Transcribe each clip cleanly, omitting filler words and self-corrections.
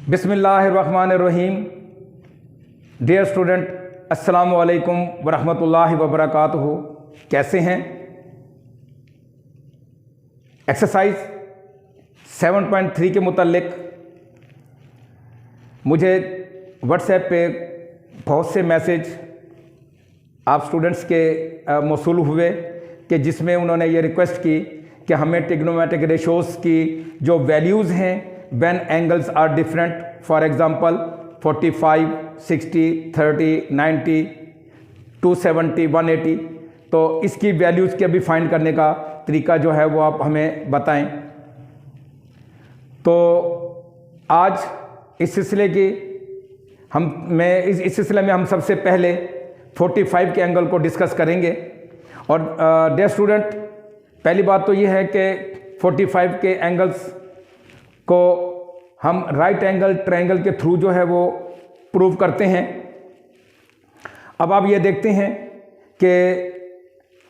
बिस्मिल्लाहिर्रहमानिर्रहीम। Dear student, अस्सलाम वालेकुम वरहमतुल्लाहि वबरकातुहू। कैसे हैं? एक्सरसाइज 7.3 के मुतल्लिक मुझे व्हाट्सएप पे बहुत से मैसेज आप स्टूडेंट्स के मौसूल हुए कि जिसमें उन्होंने ये रिक्वेस्ट की कि हमें ट्रिग्नोमेट्रिक रेशोज़ की जो वैल्यूज़ हैं when angles are different, for example 45, 60, 30, 90, 270, 180, तो इसकी वैल्यूज़ के अभी फाइंड करने का तरीका जो है वो आप हमें बताएं। तो आज इस सिलसिले की इस सिलसिले में हम सबसे पहले 45 के एंगल को डिस्कस करेंगे। और डियर स्टूडेंट, पहली बात तो ये है कि 45 के एंगल्स को हम राइट एंगल ट्रायंगल के थ्रू जो है वो प्रूव करते हैं। अब आप ये देखते हैं कि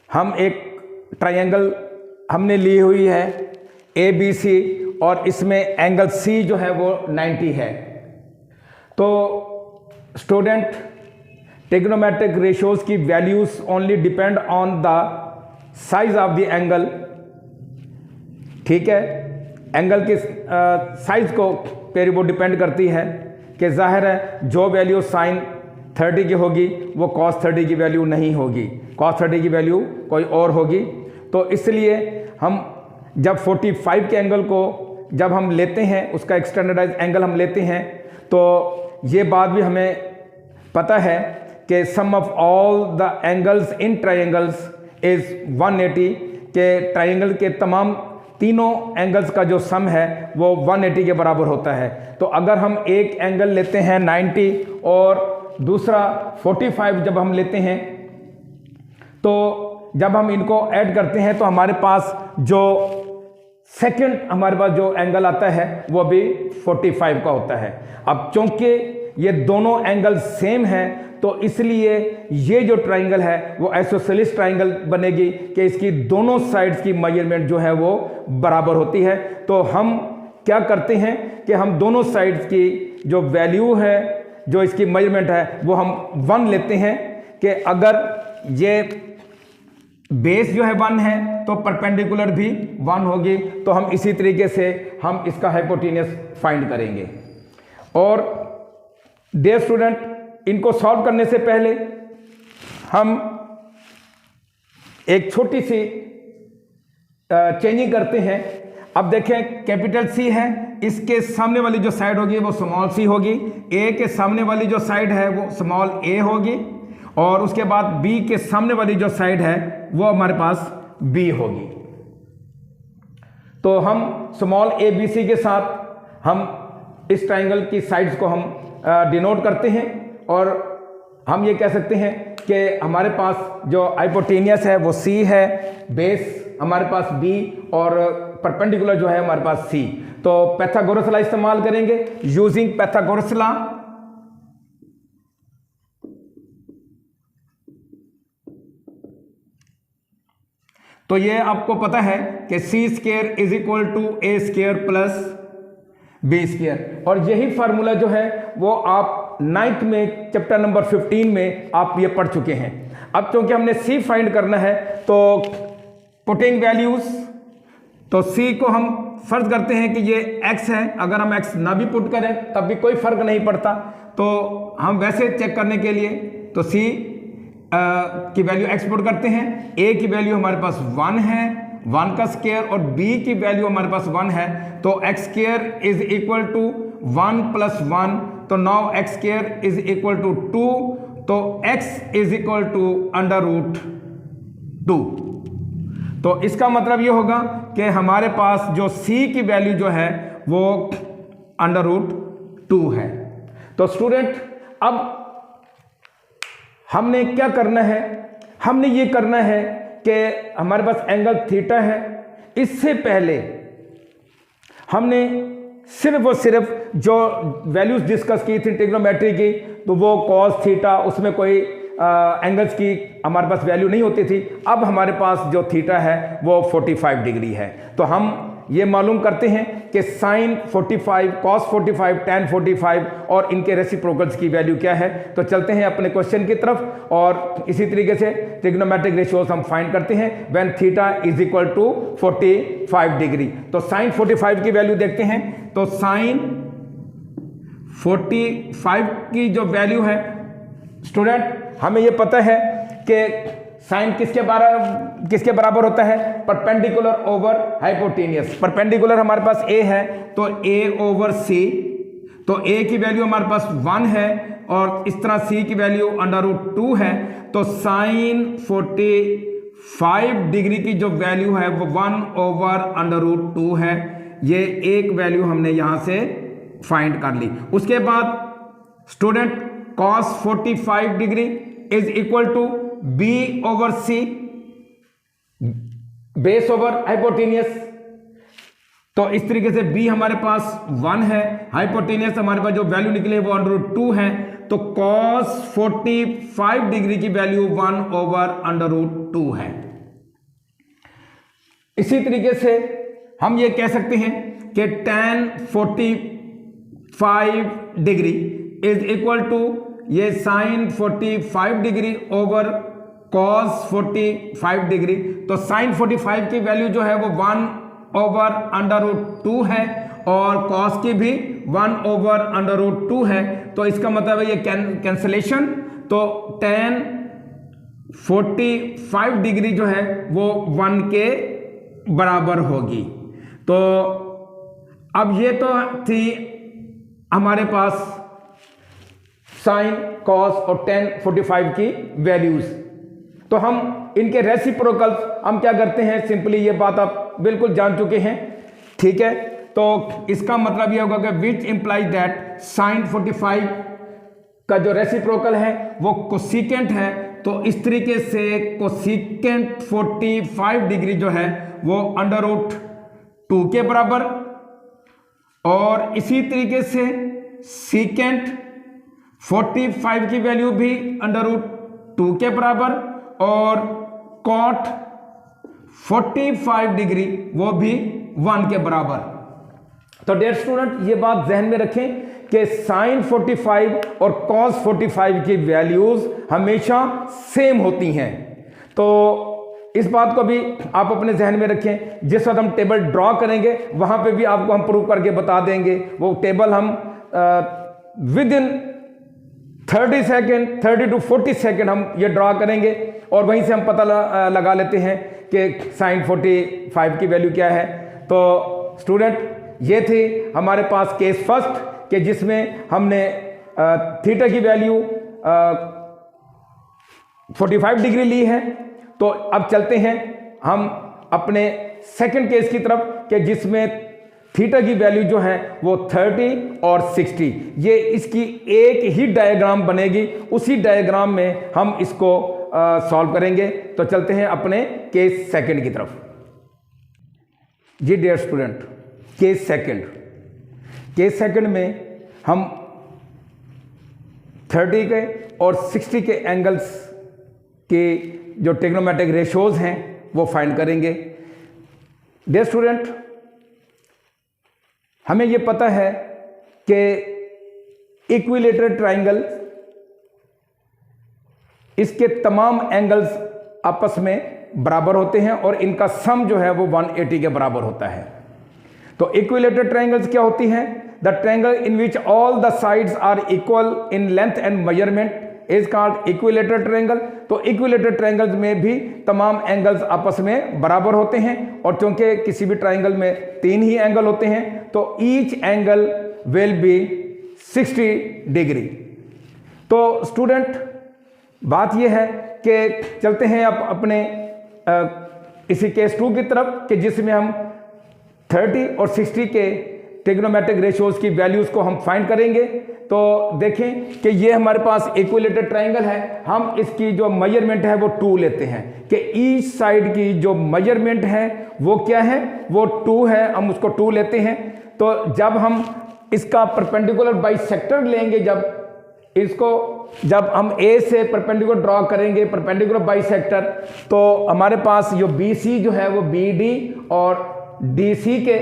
हम एक ट्रायंगल हमने ली हुई है ABC और इसमें एंगल C जो है वो 90 है। तो स्टूडेंट, ट्रिग्नोमेट्रिक रेशियोज की values only depend on the size of the angle. ठीक है, एंगल की साइज को पर वो डिपेंड करती है कि जाहिर है जो वैल्यू साइन 30 की होगी वो cos 30 की वैल्यू नहीं होगी, cos 30 की वैल्यू कोई और होगी। तो इसलिए हम जब 45 के एंगल को जब हम लेते हैं, उसका एक स्टैंडर्डाइज एंगल हम लेते हैं, तो ये बात भी हमें पता है कि sum of all the angles in triangles is 180, के ट्रायंगल के तमाम तीनों एंगल्स का जो सम है वो 180 के बराबर होता है। तो अगर हम एक एंगल लेते हैं 90 और दूसरा 45 जब हम लेते हैं, तो जब हम इनको ऐड करते हैं तो हमारे पास जो सेकंड हमारे पास जो एंगल आता है वो भी 45 का होता है। अब चूंकि ये दोनों एंगल सेम हैं तो इसलिए ये जो ट्रायंगल है वो आइसोसेलेस ट्रायंगल बनेगी कि इसकी दोनों साइड्स की मेजरमेंट जो है वो बराबर होती है। तो हम क्या करते हैं कि हम दोनों साइड्स की जो वैल्यू है, जो इसकी मेजरमेंट है, वो हम 1 लेते हैं कि अगर ये बेस जो है 1 है तो परपेंडिकुलर भी 1 होगी। तो हम इसी तरीके से हम इसका हाइपोटेन्यूस फाइंड करेंगे। और डियर स्टूडेंट, इनको सॉल्व करने से पहले हम एक छोटी सी चेंजिंग करते हैं। अब देखें, कैपिटल C है, इसके सामने वाली जो साइड होगी वो स्मॉल c होगी, A के सामने वाली जो साइड है वो स्मॉल a होगी, और उसके बाद B के सामने वाली जो साइड है वो हमारे पास B होगी। तो हम स्मॉल ABC के साथ हम इस ट्रायंगल की साइड्स को हम डिनोट करते हैं, और हम ये कह सकते हैं कि हमारे पास जो हाइपोटेनियस है वो C है, बेस हमारे पास B और परपेंडिकुलर जो है हमारे पास C। तो पाइथागोरस लॉ इस्तेमाल करेंगे। यूजिंग पाइथागोरस लॉ, तो ये आपको पता है कि C² is equal to A² plus B², और यही फार्मूला जो है वो आप 9th में चैप्टर नंबर 15 में आप ये पढ़ चुके हैं। अब क्योंकि हमने C फाइंड करना है तो पुटिंग वैल्यूज, तो C को हम फर्ज करते हैं कि ये X है। अगर हम X ना भी पुट करें तब भी कोई फर्क नहीं पड़ता, तो हम वैसे चेक करने के लिए तो C की वैल्यू X पुट करते हैं। A की वैल्यू हमारे पास 1 है, 1 का स्क्वायर, और B की वैल्यू हमारे पास 1 है, तो x² is equal to 1 plus 1, तो now x² is equal to 2, तो x इज इक्वल टू √2। तो इसका मतलब ये होगा कि हमारे पास जो C की वैल्यू जो है वो √2 है। तो स्टूडेंट, अब हमने क्या करना है? हमने ये करना है कि हमारे पास एंगल थीटा है। इससे पहले हमने सिर्फ और सिर्फ जो वैल्यूज डिस्कस की थी ट्रिग्नोमेट्री की, तो वो cos थीटा, उसमें कोई एंगल्स की हमारे पास वैल्यू नहीं होती थी। अब हमारे पास जो थीटा है वो 45 डिग्री है। तो हम ये मालूम करते हैं कि साइन 45, कॉस 45, टैन 45 और इनके रेसिप्रोकल्स की वैल्यू क्या है। तो चलते हैं अपने क्वेश्चन की तरफ और इसी तरीके से ट्रिग्नोमेट्रिक रेशियोज हम फाइंड करते हैं when theta is equal to 45 degree. तो साइन 45 की वैल्यू देखते हैं। तो साइन 45 की जो वैल्यू है स्टूडेंट, हमें यह पता है कि साइन किसके बराबर होता है, परपेंडिकुलर ओवर हाइपोटेनियस। परपेंडिकुलर हमारे पास ए है तो ए ओवर सी, तो ए की वैल्यू हमारे पास 1 है और इस तरह सी की वैल्यू √2 है। तो साइन 45 डिग्री की जो वैल्यू है वो 1 ओवर √2 है। ये एक वैल्यू हमने यहां से फाइंड कर ली। उसके बाद student cos 45 degree is equal to B over C, base over hypotenuse. तो इस तरीके से b हमारे पास 1 है, हाइपोटेनियस हमारे पास जो वैल्यू निकले वो √2 है। तो cos 45 डिग्री की वैल्यू 1 ओवर √2 है। इसी तरीके से हम ये कह सकते हैं कि tan 45 degree is equal to ये sine 45 degree over cos 45 degree. तो साइन 45 की वैल्यू जो है वो 1 ओवर √2 है और cos की भी 1 ओवर √2 है। तो इसका मतलब है ये कैंसलेशन, तो tan 45 डिग्री जो है वो 1 के बराबर होगी। तो अब ये तो थी हमारे पास साइन, कॉस और tan 45 की वैल्यूज। तो हम इनके रेसिप्रोकल्स हम क्या करते हैं, सिंपली ये बात आप बिल्कुल जान चुके हैं, ठीक है। तो इसका मतलब ये होगा कि विच इंप्लाइज दैट साइन 45 का जो रेसिप्रोकल है वो कोसिकेंट है। तो इस तरीके से कोसिकेंट 45 डिग्री जो है वो √2 के बराबर, और इसी तरीके से सीकेंट 45 की वैल्यू भी √2 के बराबर, और कॉट 45 डिग्री वो भी 1 के बराबर। तो डियर स्टूडेंट ये बात ध्यान में रखें कि साइन 45 और कॉस 45 की वैल्यूज हमेशा सेम होती हैं। तो इस बात को भी आप अपने जहन में रखें। जिस वक्त हम टेबल ड्रॉ करेंगे वहां पे भी आपको हम प्रूव करके बता देंगे। वो टेबल हम with in 30 second 30 to 40 second हम ये ड्रॉ करेंगे और वहीं से हम पता लगा लेते हैं कि साइन 45 की वैल्यू क्या है। तो स्टूडेंट ये थी हमारे पास केस फर्स्ट कि जिसमें हमने थीटा की वैल्यू 45 डिग्री ली है। तो अब चलते हैं हम अपने सेकंड केस की तरफ कि जिसमें थीटा की वैल्यू जो है वो 30 और 60। ये इसकी एक ही डायग्राम बनेगी, उसी डायग्राम में हम इसको सॉल्व करेंगे। तो चलते हैं अपने केस सेकंड की तरफ। जी डियर स्टूडेंट, केस सेकंड में हम 30 के और 60 के एंगल्स के जो ट्रिग्नोमेट्रिक रेशियोज हैं वो फाइंड करेंगे। डियर स्टूडेंट हमें ये पता है कि इक्विलेटरल ट्राइंगल इसके तमाम एंगल्स आपस में बराबर होते हैं और इनका सम जो है वो 180 के बराबर होता है। तो इक्विलेटरल ट्राइंगल्स क्या होती हैं? The triangle in which all the sides are equal in length and measurement is called equilateral triangle. तो इक्विलेटरल ट्राइंगल्स में भी तमाम एंगल्स आपस में बराबर होते हैं और चूंकि किसी भी ट्राइंगल में 3 ही एंगल होते हैं तो each angle will be 60 degree. तो स्टूडेंट बात यह है कि चलते हैं अब अपने इसी केस 2 की तरफ कि जिसमें हम 30 और 60 के ट्रिग्नोमेट्रिक रेशियोज की वैल्यूज को हम फाइंड करेंगे। तो देखें कि ये हमारे पास इक्विलेटरल ट्राइंगल है, हम इसकी जो मेजरमेंट है वो 2 लेते हैं कि ईच साइड की जो मेजरमेंट है वो क्या है, वो 2 है, हम उसको 2 लेते हैं। तो जब हम इसका परपेंडिकुलर बाइसेक्टर लेंगे, जब हम ए से परपेंडिकुलर ड्रॉ करेंगे परपेंडिकुलर बाइसेक्टर, तो हमारे पास जो BC जो है वो BD और DC के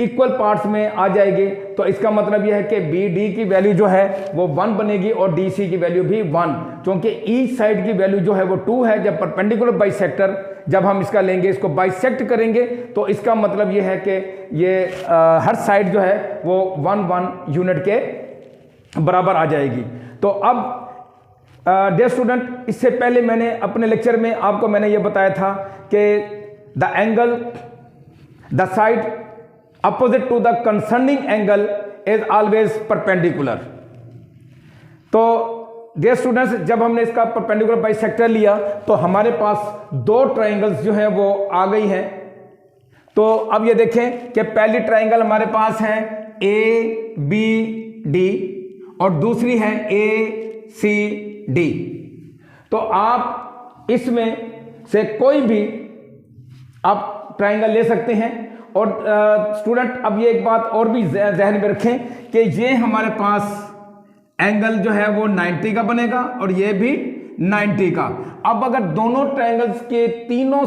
इक्वल पार्ट्स में आ जाएगी, तो इसका मतलब यह है कि बी डी की वैल्यू जो है वो 1 बनेगी और डी सी की वैल्यू भी 1, क्योंकि ईच साइड की वैल्यू जो है वो 2 है। जब परपेंडिकुलर बाइसेक्टर जब हम इसका लेंगे, इसको बाइसेक्ट करेंगे, तो इसका मतलब यह है कि ये हर साइड जो है वो 1 यूनिट के बराबर आ जाएगी। तो अब डियर स्टूडेंट, इससे पहले मैंने अपने लेक्चर में आपको मैंने ये बताया था कि the angle, the side opposite to the concerning angle is always perpendicular. तो डियर स्टूडेंट्स, जब हमने इसका परपेंडिकुलर बाइसेक्टर लिया तो हमारे पास 2 ट्राइंगल्स जो हैं वो आ गई हैं। तो अब ये देखें कि पहली ट्राइंगल हमारे पास है ए बी डी और दूसरी है ए सी डी। तो आप इसमें से कोई भी आप ट्राइंगल ले सकते हैं। और स्टूडेंट, अब ये एक बात और भी जहन में रखें कि ये हमारे पास एंगल जो है वो 90 का बनेगा और ये भी 90 का। अब अगर दोनों ट्राइंगल्स के तीनों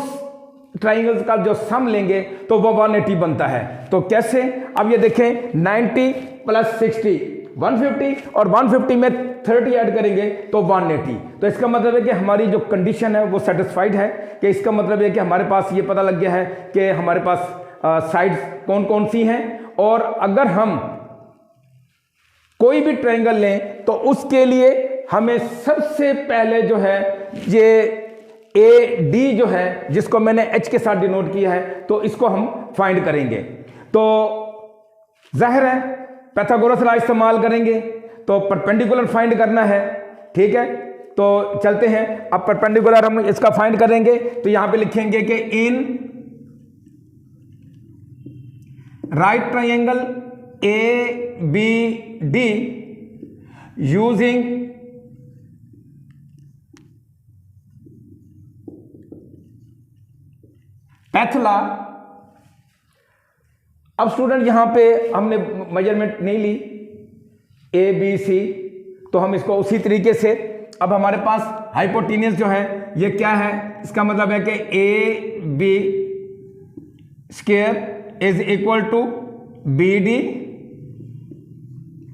ट्राइंगल्स का जो सम लेंगे तो वो 180 बनता है। तो कैसे? अब ये देखें, 90 + 60 150 और 150 में 30 ऐड करेंगे तो 180। तो इसका मतलब है कि हमारी जो कंडीशन है वो सेटिस्फाइड है, कि इसका मतलब है कि हमारे पास ये पता लग गया है कि हमारे पास साइड्स कौन कौन सी हैं। और अगर हम कोई भी ट्रायंगल लें तो उसके लिए हमें सबसे पहले जो है ये ए डी जो है, जिसको मैंने एच के साथ डिनोट किया है, तो इसको हम फाइंड करेंगे। तो जाहिर है पाइथागोरस लॉ इस्तेमाल करेंगे, तो परपेंडिकुलर फाइंड करना है। ठीक है, तो चलते हैं। अब परपेंडिकुलर हम इसका फाइंड करेंगे, तो यहां पे लिखेंगे कि in right triangle A B D using path law. अब स्टूडेंट यहां पे हमने मेजरमेंट नहीं ली ए बी सी, तो हम इसको उसी तरीके से, अब हमारे पास हाइपोटेन्यूस जो है ये क्या है, इसका मतलब है कि A B square is equal to B D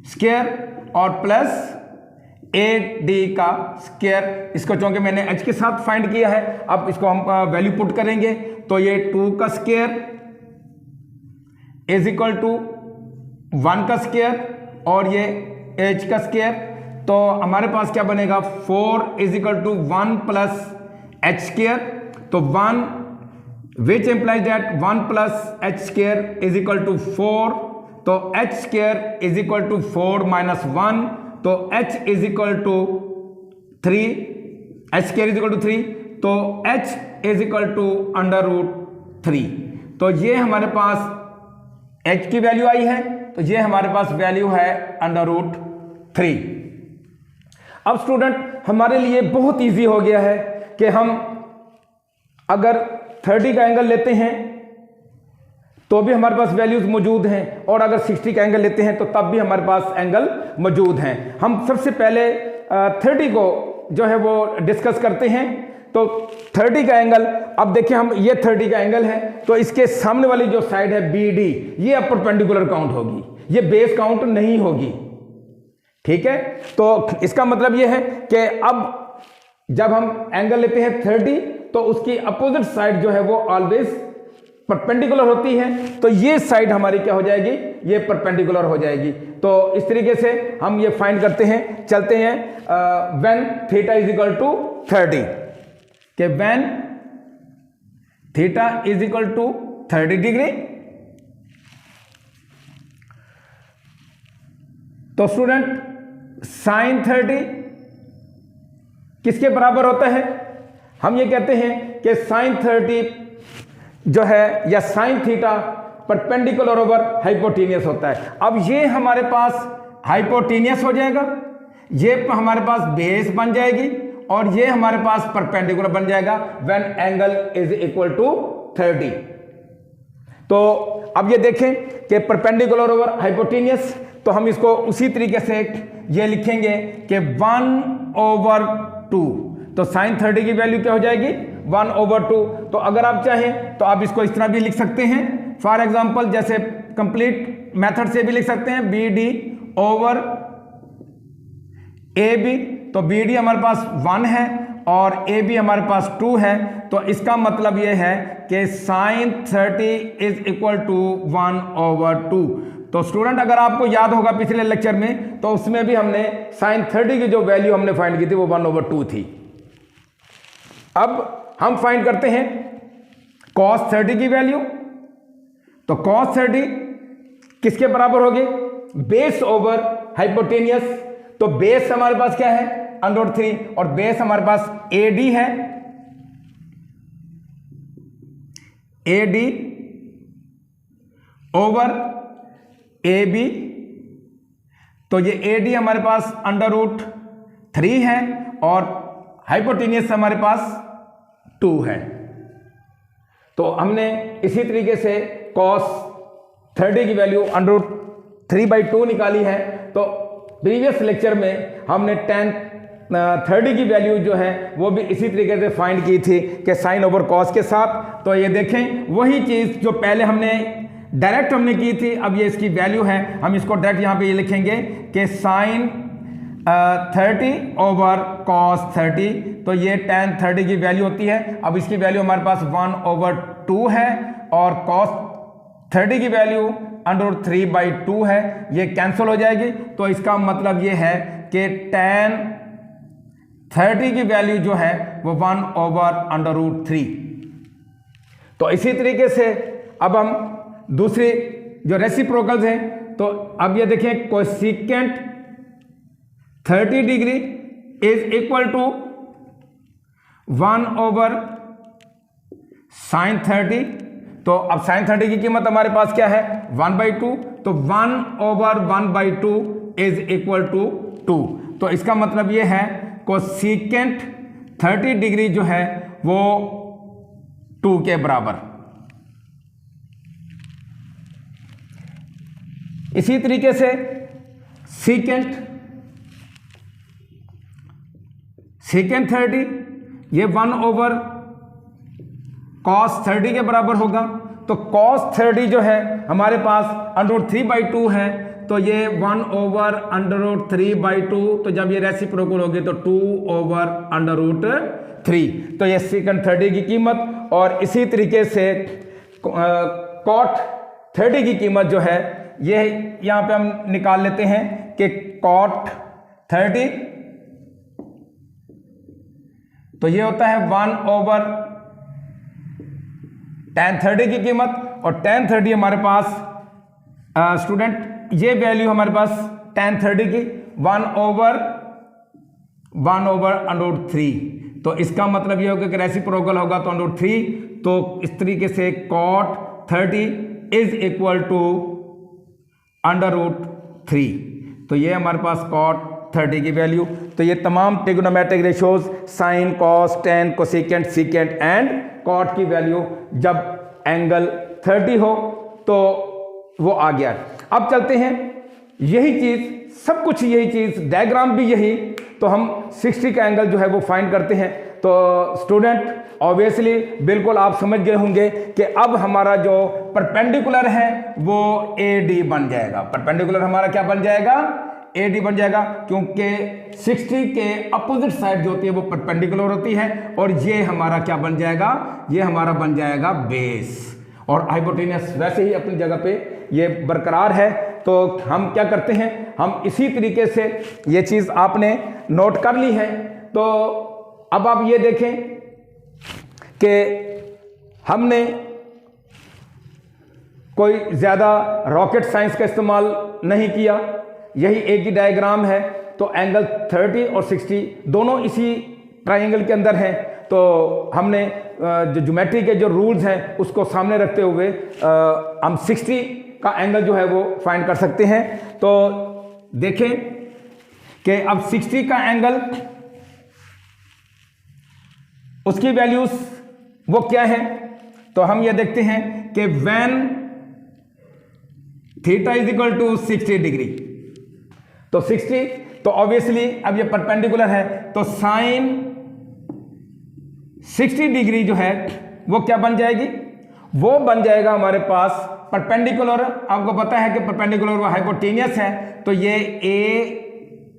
square और प्लस ए डी का स्क्वायर। इसको चूंकि मैंने एच के साथ फाइंड किया है, अब इसको हम वैल्यू पुट करेंगे, तो ये 2 का स्क्वायर इज इक्वल टू 1 का स्क्वायर और ये h का स्क्वायर। तो हमारे पास क्या बनेगा, 4 is equal to 1 plus h square. तो 1 which implies that 1 plus h square is equal to 4। तो h square is equal to 4 minus 1, तो h is equal to 3, h square is equal to 3, तो h is equal to √3। तो ये हमारे पास h की value आई है, तो ये हमारे पास वैल्यू है √3। अब स्टूडेंट हमारे लिए बहुत इजी हो गया है कि हम अगर 30 का एंगल लेते हैं तो भी हमारे पास वैल्यूज मौजूद हैं, और अगर 60 का एंगल लेते हैं तो तब भी हमारे पास एंगल मौजूद हैं। हम सबसे पहले 30 को जो है वो डिस्कस करते हैं। तो 30 का एंगल, अब देखिए हम ये 30 का एंगल है, तो इसके सामने वाली जो साइड है बी डी, ये अब परपेंडिकुलर काउंट होगी, ये बेस काउंट नहीं होगी। ठीक है, तो इसका मतलब ये है कि अब जब हम एंगल लेते हैं 30, तो उसकी अपोजिट साइड जो है वो ऑलवेज परपेंडिकुलर होती है। तो ये साइड हमारी क्या हो जाएगी, ये परपेंडिकुलर हो जाएगी। तो इस तरीके से हम ये फाइंड करते हैं। चलते हैं when theta is equal to 30, कि when theta is equal to 30 degree. तो स्टूडेंट साइन 30 किसके बराबर होता है? हम ये कहते हैं कि साइन 30 जो है, या sine theta perpendicular over hypotenuse होता है। अब ये हमारे पास हाइपोटेनियस हो जाएगा, ये हमारे पास बेस बन जाएगी, और ये हमारे पास परपेंडिकुलर बन जाएगा when angle is equal to 30। तो अब ये देखें कि परपेंडिकुलर ओवर हाइपोटेनियस, तो हम इसको उसी तरीके से ये लिखेंगे कि 1/2। तो साइन 30 की वैल्यू क्या हो जाएगी, 1/2। तो अगर आप चाहें तो आप इसको इस तरह भी लिख सकते हैं। फॉर एग्जाम्पल, जैसे कंप्लीट मेथड से भी लिख सकते हैं B D over A B. तो बी डी हमारे पास 1 है और ए बी हमारे पास 2 है। तो इसका मतलब यह है कि साइन 30 इज इक्वल टू 1/2। तो स्टूडेंट अगर आपको याद होगा पिछले लेक्चर में, तो उसमें भी हमने साइन 30 की जो वैल्यू हमने फाइंड की थी वो 1/2 थी। अब हम फाइंड करते हैं cos 30 की वैल्यू। तो cos 30 किसके बराबर होगी? Base over hypotenuse. तो बेस हमारे पास क्या है? √3 और बेस हमारे पास AD है, AD ओवर AB। तो ये AD हमारे पास √3 है और हाइपोटेनियस हमारे पास 2 है। तो हमने इसी तरीके से cos 30 की वैल्यू √3/2 निकाली है। तो प्रीवियस लेक्चर में हमने tan 30 की वैल्यू जो है वो भी इसी तरीके से फाइंड की थी कि साइन ओवर कॉस के साथ। तो ये देखें वही चीज़ जो पहले हमने डायरेक्ट हमने की थी, अब ये इसकी वैल्यू है। हम इसको डायरेक्ट यहाँ पे ये लिखेंगे कि साइन 30 ओवर कॉस 30। तो ये tan 30 की वैल्यू होती है। अब इसकी वैल्यू हमारे पास 1/2 है और cos 30 की वैल्यू √3/2 है, ये कैंसिल हो जाएगी। तो इसका मतलब ये है कि tan 30 की वैल्यू जो है वो 1/√3। तो इसी तरीके से अब हम दूसरी जो रेसिप्रोकल्स हैं, तो अब ये देखें cosecant 30 degree is equal to 1/sin 30। तो अब sin 30 की कीमत हमारे पास क्या है? 1/2। तो 1/1/2 इज इक्वल टू 2। तो इसका मतलब ये है कोसेकेंट 30 डिग्री जो है वो 2 के बराबर। इसी तरीके से सेकेंट 30 ये 1/cos 30 के बराबर होगा। तो cos 30 जो है हमारे पास √3/2 है, तो ये 1/√3/2। तो जब ये रेसिप्रोकल होगी तो 2/√3। तो ये सेकेंट 30 की कीमत। और इसी तरीके से cot 30 की कीमत जो है ये यहाँ पे हम निकाल लेते हैं कि cot 30 तो ये होता है 1/tan 30 की कीमत। और tan 30 हमारे पास स्टूडेंट ये वैल्यू हमारे पास tan 30 की 1/√3। तो इसका मतलब ये होगा कि रेसिप्रोकल होगा तो √3। तो इस तरीके से cot 30 इज इक्वल टू √3। तो ये हमारे पास cot 30 की वैल्यू। तो ये तमाम trigonometric ratios sine, cos, tan, cosecant, secant and cot की वैल्यू जब एंगल 30 हो तो वो आ गया। अब चलते हैं, यही चीज सब कुछ यही चीज, डायग्राम भी यही। तो हम 60 का एंगल जो है वो फाइंड करते हैं। तो स्टूडेंट ऑब्वियसली बिल्कुल आप समझ गए होंगे कि अब हमारा जो परपेंडिकुलर है वो AD बन जाएगा। परपेंडिकुलर हमारा क्या बन जाएगा? AD बन जाएगा, क्योंकि 60 के अपोजिट साइड जो होती है वो परपेंडिकुलर होती है। और ये हमारा क्या बन जाएगा? ये हमारा बन जाएगा बेस। और हाइपोटेनियस वैसे ही अपनी जगह पे ये बरकरार है। तो हम क्या करते हैं, हम इसी तरीके से ये चीज आपने नोट कर ली है। तो अब आप ये देखें कि हमने कोई ज्यादा रॉकेट साइंस का इस्तेमाल नहीं किया, यही एक ही डायग्राम है। तो एंगल 30 और 60 दोनों इसी ट्राइंगल के अंदर हैं। तो हमने जो ज्योमेट्री के जो रूल्स हैं उसको सामने रखते हुए हम 60 का एंगल जो है वो फाइंड कर सकते हैं। तो देखें कि अब 60 का एंगल, उसकी वैल्यूज वो क्या है? तो हम ये देखते हैं कि when theta is equal to 60 degree, तो 60 तो ऑब्वियसली अब ये परपेंडिकुलर है, तो साइन 60 डिग्री जो है वो क्या बन जाएगी? वो बन जाएगा हमारे पास परपेंडिकुलर, आपको पता है कि परपेंडिकुलर वो हाइपोटेनियस है, तो ये A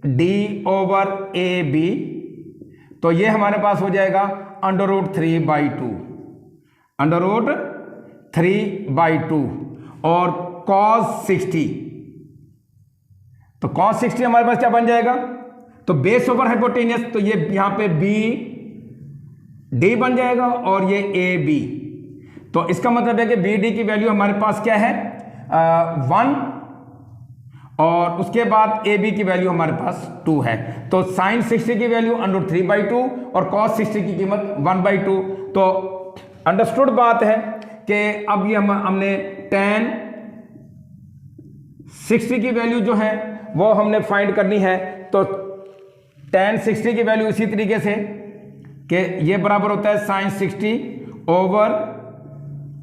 D over A B, तो ये हमारे पास हो जाएगा √3/2, √3/2 और cos 60, तो cos 60 हमारे पास क्या बन जाएगा, तो बेस ओवर हाइपोटेनियस, तो ये यहां पे बी डी बन जाएगा और ये ए बी, तो इसका मतलब है कि बी डी की वैल्यू हमारे पास क्या है 1, और उसके बाद ए बी की वैल्यू हमारे पास 2 है, तो sin 60 की वैल्यू √3/2 और cos 60 की कीमत 1/2। तो अंडरस्टूड बात है कि अब ये हमने tan 60 की वैल्यू जो है वो हमने फाइंड करनी है, तो tan 60 की वैल्यू इसी तरीके से कि ये बराबर होता है sin 60 ओवर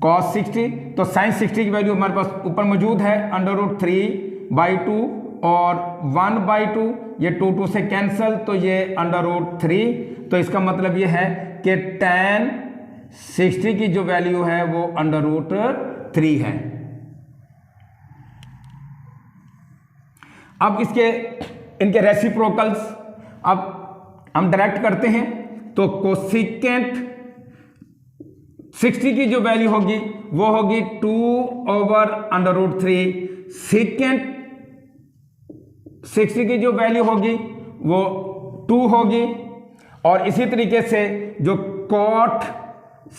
cos 60, तो sin 60 की वैल्यू हमारे पास ऊपर मौजूद है √3/2 और 1/2, ये 2 से कैंसल, तो ये √3, तो इसका मतलब ये है कि tan 60 की जो वैल्यू है वो √3 है। अब इनके रेसिप्रोकल्स अब हम डायरेक्ट करते हैं, तो कोसिकेंट 60 की जो वैल्यू होगी वो होगी 2 ओवर √3, सेकेंट 60 की जो वैल्यू होगी वो 2 होगी, और इसी तरीके से जो cot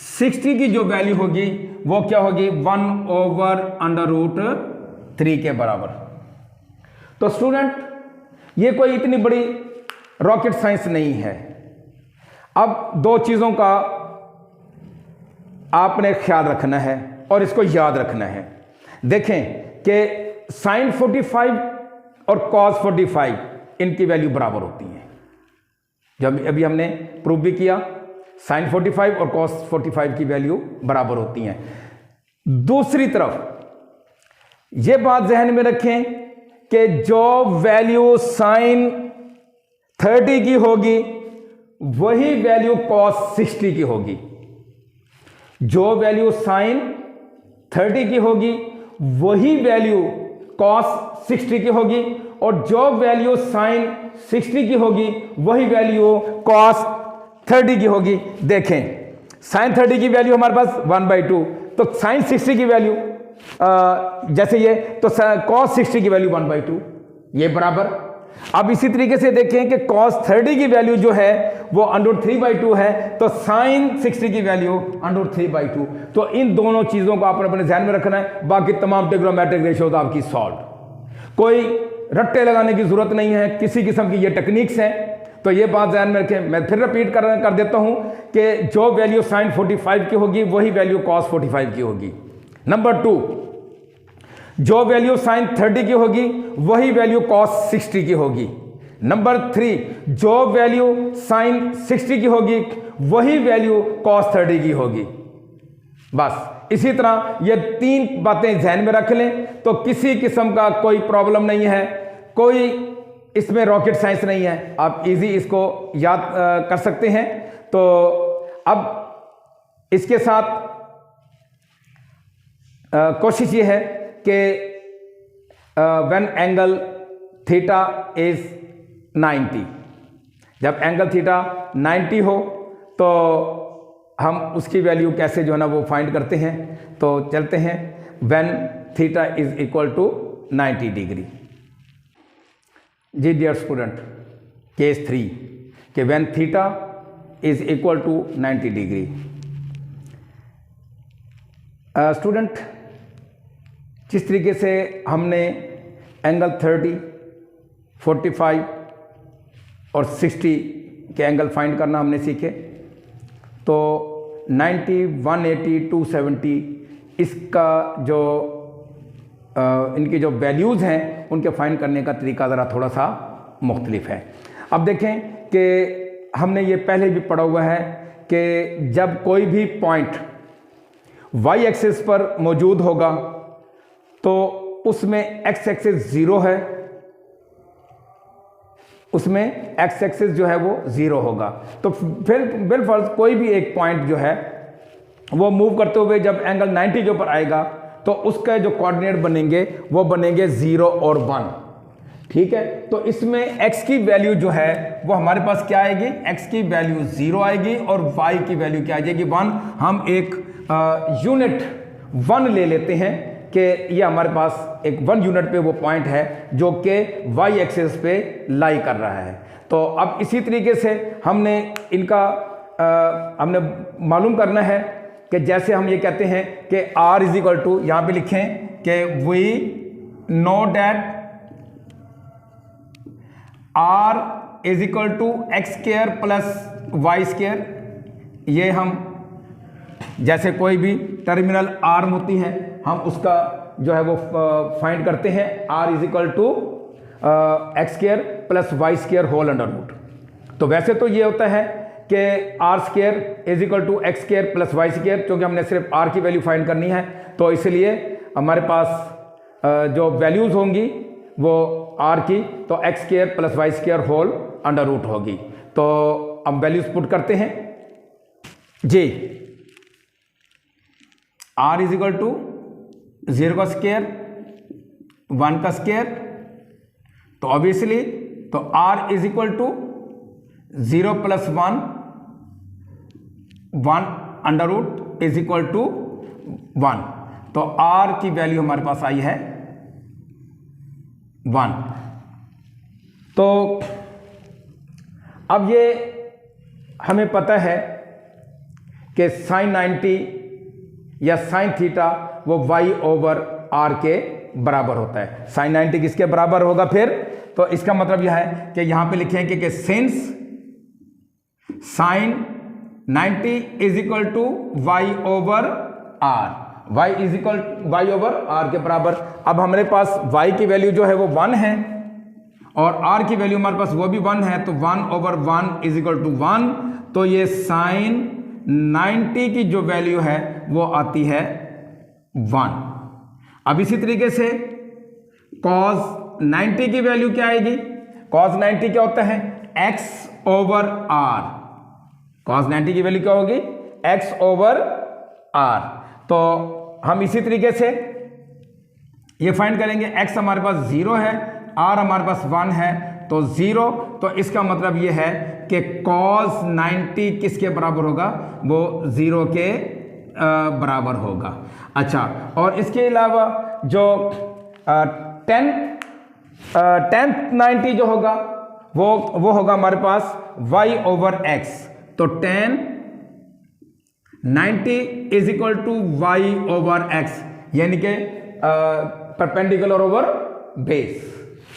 60 की जो वैल्यू होगी वो क्या होगी 1 ओवर √3 के बराबर। तो स्टूडेंट ये कोई इतनी बड़ी रॉकेट साइंस नहीं है। अब 2 चीजों का आपने ख्याल रखना है और इसको याद रखना है। देखें कि sin 45 और cos 45 इनकी वैल्यू बराबर होती है, जब अभी हमने प्रूव भी किया sin 45 और cos 45 की वैल्यू बराबर होती हैं। दूसरी तरफ यह बात ज़हन में रखें कि जो वैल्यू sin 30 की होगी वही वैल्यू cos 60 की होगी। जो वैल्यू sin 30 की होगी वही वैल्यू cos 60 की होगी, और जो वैल्यू sin 60 की होगी वही वैल्यू cos 30 की होगी। देखें sin 30 की वैल्यू हमारे पास 1/2, तो sin 60 की वैल्यू जैसे ये, तो cos 60 की वैल्यू 1/2, ये बराबर। अब इसी तरीके से देखें कि cos 30 की वैल्यू जो है वो √3/2 है, तो sin 60 की वैल्यू √3/2। तो इन दोनों चीजों को आपने अपने ध्यान में रखना है। बाकी तमाम ट्रिग्नोमेट्रिक रेशियोज आपकी सॉल्व, कोई रट्टे लगाने की जरूरत नहीं है, किसी किस्म की ये टेक्निक्स हैं, तो ये बात ध्यान में रखें। मैं फिर रिपीट कर देता हूं कि जो वैल्यू sin 45 की होगी वही वैल्यू cos 45 की होगी। नंबर 2, जो वैल्यू sin 30 की होगी वही वैल्यू cos 60 की होगी। नंबर 3, जो वैल्यू sin 60 की होगी वही वैल्यू cos 30 की होगी। बस इसी तरह ये 3 बातें ध्यान में रख लें तो किसी किस्म का कोई प्रॉब्लम नहीं है, कोई इसमें रॉकेट साइंस नहीं है, आप इजी इसको याद कर सकते हैं। तो अब इसके साथ कोशिश ये है कि व्हेन एंगल थीटा इज 90, जब एंगल थीटा 90 हो तो हम उसकी वैल्यू कैसे जो है ना वो फाइंड करते हैं। तो चलते हैं, when theta is equal to 90 degree. जी डियर स्टूडेंट, केस 3 कि when theta is equal to 90 degree. Student जिस तरीके से हमने एंगल 30, 45 और 60 के एंगल फाइंड करना हमने सीखे, तो 90, 180, 270 इसका जो इनकी जो वैल्यूज़ हैं उनके फाइंड करने का तरीका ज़रा थोड़ा सा मुख्तलिफ है। अब देखें कि हमने ये पहले भी पढ़ा हुआ है कि जब कोई भी पॉइंट वाई एक्सिस पर मौजूद होगा तो उसमें एक्स एक्सिस 0 है, उसमें एक्स एक्सिस जो है वो 0 होगा। तो फिर बिलफर्ज कोई भी एक पॉइंट जो है वो मूव करते हुए जब एंगल 90 के ऊपर आएगा तो उसका जो कोऑर्डिनेट बनेंगे वो बनेंगे 0 और 1। ठीक है, तो इसमें x की वैल्यू जो है वो हमारे पास क्या आएगी, x की वैल्यू 0 आएगी और y की वैल्यू क्या आ जाएगी 1। हम एक यूनिट 1 ले लेते हैं कि ये हमारे पास एक 1 यूनिट पे वो पॉइंट है जो कि y एक्सिस पे लाई कर रहा है। तो अब इसी तरीके से हमने इनका हमने मालूम करना है कि जैसे हम ये कहते हैं कि r इज इक्वल टू, यहाँ पे लिखें कि we know that r is equal to x square plus y square. ये हम जैसे कोई भी टर्मिनल आर्म होती है हम उसका जो है वो फाइंड करते हैं, r is equal to x square plus y square whole under root. तो वैसे तो ये होता है कि r square is equal to x square plus y square, क्योंकि हमने सिर्फ r की वैल्यू फाइंड करनी है, तो इसलिए हमारे पास जो वैल्यूज होंगी वो r की तो x square plus y square whole under root होगी। तो हम वैल्यूज पुट करते हैं जी। r इज इक्वल टू 0 का स्क्वायर 1 का स्क्वायर, तो ऑब्वियसली तो r is equal to 0 plus 1 under root is equal to 1। तो r की वैल्यू हमारे पास आई है 1। तो अब ये हमें पता है कि साइन 90 या साइन थीटा वो y ओवर r के बराबर होता है। साइन 90 किसके बराबर होगा फिर, तो इसका मतलब यह है कि यहां पे लिखेंगे कि since sine 90 is equal to y over r, y is equal y over r के बराबर। अब हमारे पास y की वैल्यू जो है वो 1 है और r की वैल्यू हमारे पास वो भी 1 है, तो 1 ओवर 1 इज इक्वल टू 1। तो ये साइन 90 की जो वैल्यू है वो आती है 1। अब इसी तरीके से cos 90 की वैल्यू क्या आएगी, cos 90 क्या होता है x ओवर r, cos 90 की वैल्यू क्या होगी x ओवर r। तो हम इसी तरीके से ये फाइंड करेंगे, x हमारे पास 0 है, r हमारे पास 1 है, तो 0, तो इसका मतलब ये है कि cos 90 किसके बराबर होगा, वो 0 के बराबर होगा। अच्छा, और इसके अलावा जो tan 90 जो होगा वो होगा हमारे पास y ओवर x। तो tan 90 is equal to y over x, यानी कि परपेंडिकुलर ओवर बेस।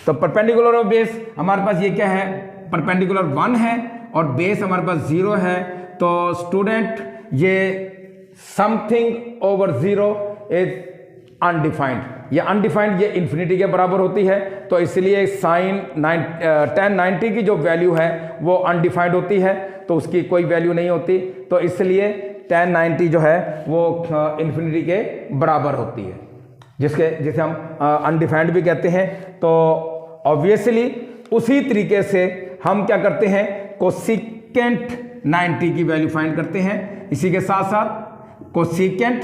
तो परपेंडिकुलर ओवर बेस हमारे पास ये क्या है, परपेंडिकुलर 1 है और बेस हमारे पास 0 है। तो स्टूडेंट ये समथिंग ओवर 0 इज अनडिफाइंड, ये अनडिफाइंड, ये इन्फिनिटी के बराबर होती है। तो इसलिए साइन tan 90 की जो वैल्यू है वो अनडिफाइंड होती है, तो उसकी कोई वैल्यू नहीं होती। तो इसलिए tan 90 जो है वो इन्फिनिटी के बराबर होती है, जिसे हम अनडिफाइंड भी कहते हैं। तो ऑब्वियसली उसी तरीके से हम क्या करते हैं, कोसिकेंट 90 की वैल्यू फाइंड करते हैं। इसी के साथ साथ कोसिकेंट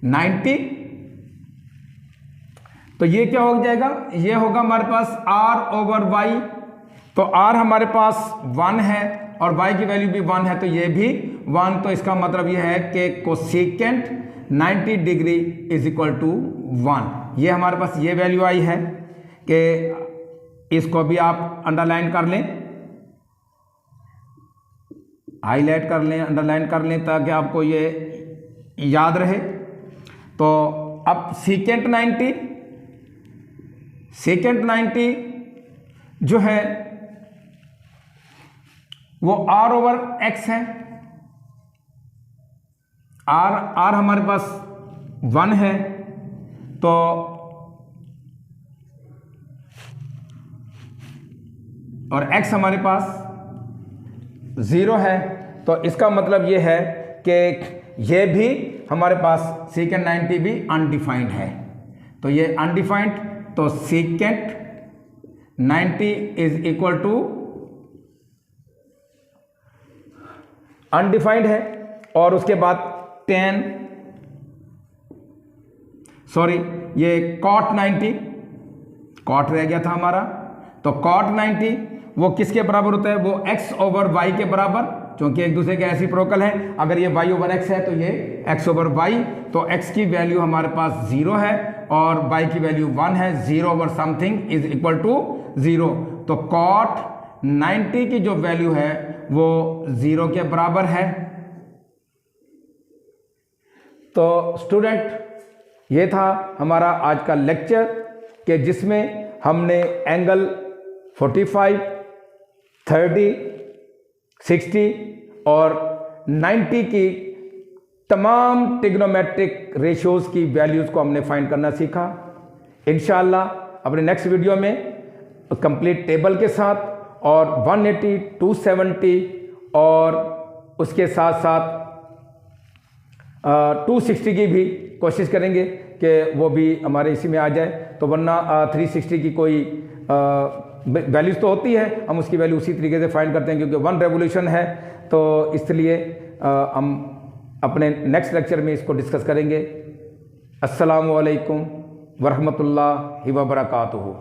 90, तो ये क्या हो जाएगा, ये होगा हमारे पास r ओवर y। तो r हमारे पास 1 है और y की वैल्यू भी 1 है, तो ये भी 1। तो इसका मतलब ये है कि cosecant 90 degree is equal to 1। ये हमारे पास ये वैल्यू आई है कि इसको भी आप अंडरलाइन कर लें, हाईलाइट कर लें, अंडरलाइन कर लें, ताकि आपको ये याद रहे। तो अब सेकेंट 90 जो है वो r ओवर x है, r हमारे पास 1 है, तो और x हमारे पास 0 है। तो इसका मतलब ये है कि ये भी हमारे पास सेकेंट 90 भी अनडिफाइंड है। तो ये अनडिफाइंड, तो secant 90 is equal to undefined है। और उसके बाद tan सॉरी ये cot 90, cot रह गया था हमारा, तो cot 90 वो किसके बराबर होता है, वो x ओवर y के बराबर, क्योंकि एक दूसरे के रेसिप्रोकल है। अगर ये y ओवर x है तो ये x ओवर y, तो x की वैल्यू हमारे पास 0 है और y की वैल्यू 1 है। 0 over something is equal to 0, तो cot 90 की जो वैल्यू है वो 0 के बराबर है। तो स्टूडेंट ये था हमारा आज का लेक्चर कि जिसमें हमने एंगल 45, 30, 60 और 90 की तमाम ट्रिग्नोमेट्रिक रेशियोज की वैल्यूज़ को हमने फाइंड करना सीखा। इंशाअल्लाह अपने नेक्स्ट वीडियो में कंप्लीट टेबल के साथ और 180, 270 और उसके साथ साथ 260 की भी कोशिश करेंगे कि वो भी हमारे इसी में आ जाए। तो वरना 360 की कोई वैल्यूज़ तो होती है, हम उसकी वैल्यू उसी तरीके से फाइंड करते हैं क्योंकि 1 रेवोल्यूशन है। तो इसलिए हम अपने नेक्स्ट लेक्चर में इसको डिस्कस करेंगे। अस्सलामु अलैकुम वरहमतुल्लाहि व बरकातुहू।